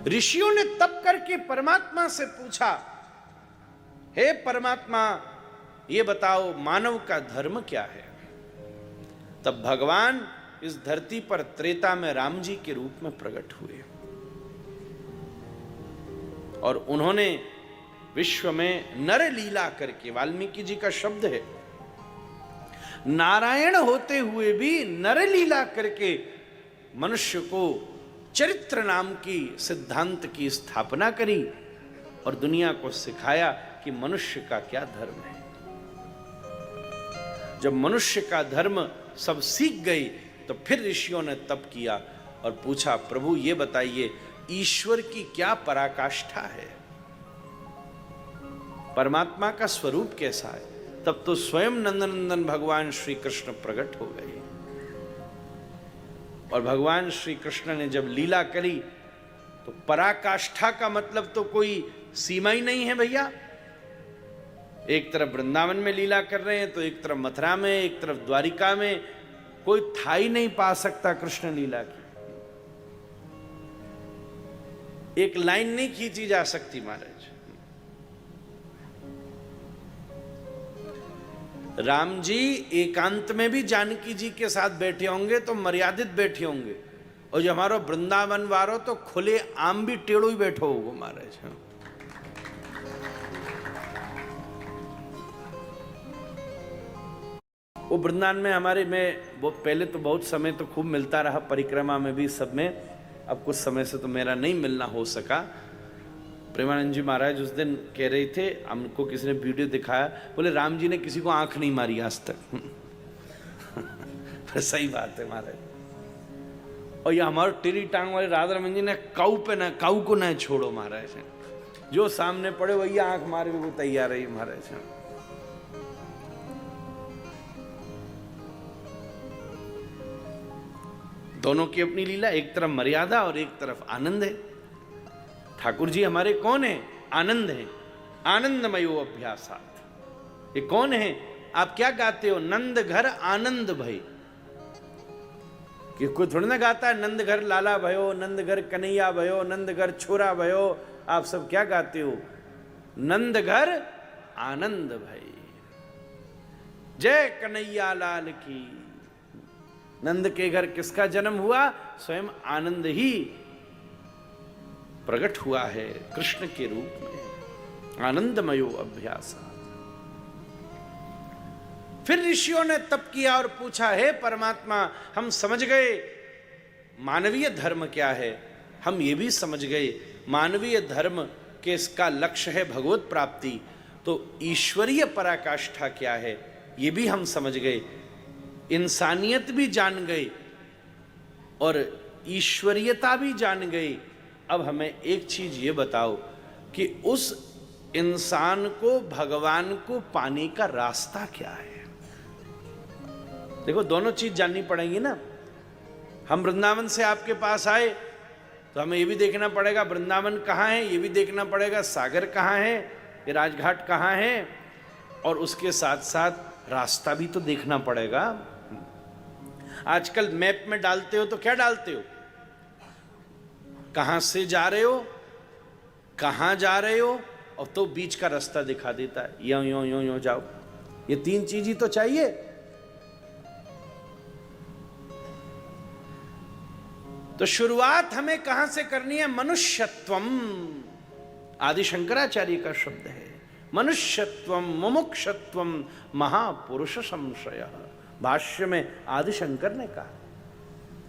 ऋषियों ने तप करके परमात्मा से पूछा, हे परमात्मा ये बताओ मानव का धर्म क्या है। तब भगवान इस धरती पर त्रेता में राम जी के रूप में प्रकट हुए और उन्होंने विश्व में नर लीला करके, वाल्मीकि जी का शब्द है, नारायण होते हुए भी नर लीला करके मनुष्य को चरित्र नाम की सिद्धांत की स्थापना करी और दुनिया को सिखाया कि मनुष्य का क्या धर्म है। जब मनुष्य का धर्म सब सीख गई तो फिर ऋषियों ने तप किया और पूछा, प्रभु ये बताइए ईश्वर की क्या पराकाष्ठा है, परमात्मा का स्वरूप कैसा है। तब तो स्वयं नंदनंदन भगवान श्री कृष्ण प्रकट हो गए और भगवान श्री कृष्ण ने जब लीला करी तो पराकाष्ठा का मतलब तो कोई सीमा ही नहीं है भैया। एक तरफ वृंदावन में लीला कर रहे हैं तो एक तरफ मथुरा में, एक तरफ द्वारिका में, कोई था ही नहीं पा सकता कृष्ण लीला की। एक लाइन नहीं खींची जा सकती महाराज। राम जी एकांत में भी जानकी जी के साथ बैठे होंगे तो मर्यादित बैठे होंगे, और जो हमारा वृंदावन वारो तो खुले आम भी टेढ़ो ही बैठो होगो महाराज। वो वृंदावन में हमारे में वो पहले तो बहुत समय तो खूब मिलता रहा, परिक्रमा में भी सब में। अब कुछ समय से तो मेरा नहीं मिलना हो सका। प्रेमानंद जी महाराज उस दिन कह रहे थे, हमको किसी ने वीडियो दिखाया, बोले राम जी ने किसी को आंख नहीं मारी आज तक। सही बात है महाराज। और ये हमारे टेरी टांग वाले राधा रमन जी ने काऊ को न छोड़ो महाराज, जो सामने पड़े वही आंख मारे वो तैयार है महाराज। दोनों की अपनी लीला, एक तरफ मर्यादा और एक तरफ आनंद है। ठाकुर जी हमारे कौन है? आनंद है, आनंदमयो अभ्यासात। ये कौन है? आप क्या गाते हो? नंद घर आनंद भई। कि कोई थोड़ी ना गाता है नंद घर लाला भयो, नंद घर कन्हैया भयो, नंद घर छोरा भयो। आप सब क्या गाते हो? नंद घर आनंद भई, जय कन्हैया लाल की। नंद के घर किसका जन्म हुआ? स्वयं आनंद ही प्रकट हुआ है कृष्ण के रूप में। आनंदमयो अभ्यास। फिर ऋषियों ने तप किया और पूछा, हे परमात्मा हम समझ गए मानवीय धर्म क्या है, हम ये भी समझ गए मानवीय धर्म के इसका लक्ष्य है भगवत प्राप्ति, तो ईश्वरीय पराकाष्ठा क्या है ये भी हम समझ गए, इंसानियत भी जान गए और ईश्वरीयता भी जान गए। अब हमें एक चीज ये बताओ कि उस इंसान को भगवान को पाने का रास्ता क्या है। देखो दोनों चीज जाननी पड़ेंगी ना। हम वृंदावन से आपके पास आए तो हमें ये भी देखना पड़ेगा वृंदावन कहाँ है, ये भी देखना पड़ेगा सागर कहाँ है, ये राजघाट कहाँ है, और उसके साथ साथ रास्ता भी तो देखना पड़ेगा। आजकल मैप में डालते हो तो क्या डालते हो? कहां से जा रहे हो, कहां जा रहे हो, और तो बीच का रास्ता दिखा देता है, यो यो यो यो जाओ। ये तीन चीज ही तो चाहिए। तो शुरुआत हमें कहां से करनी है? मनुष्यत्वम। आदि शंकराचार्य का शब्द है, मनुष्यत्वम मुमुक्षत्वम महापुरुष संशय। भाष्य में आदि शंकर ने कहा।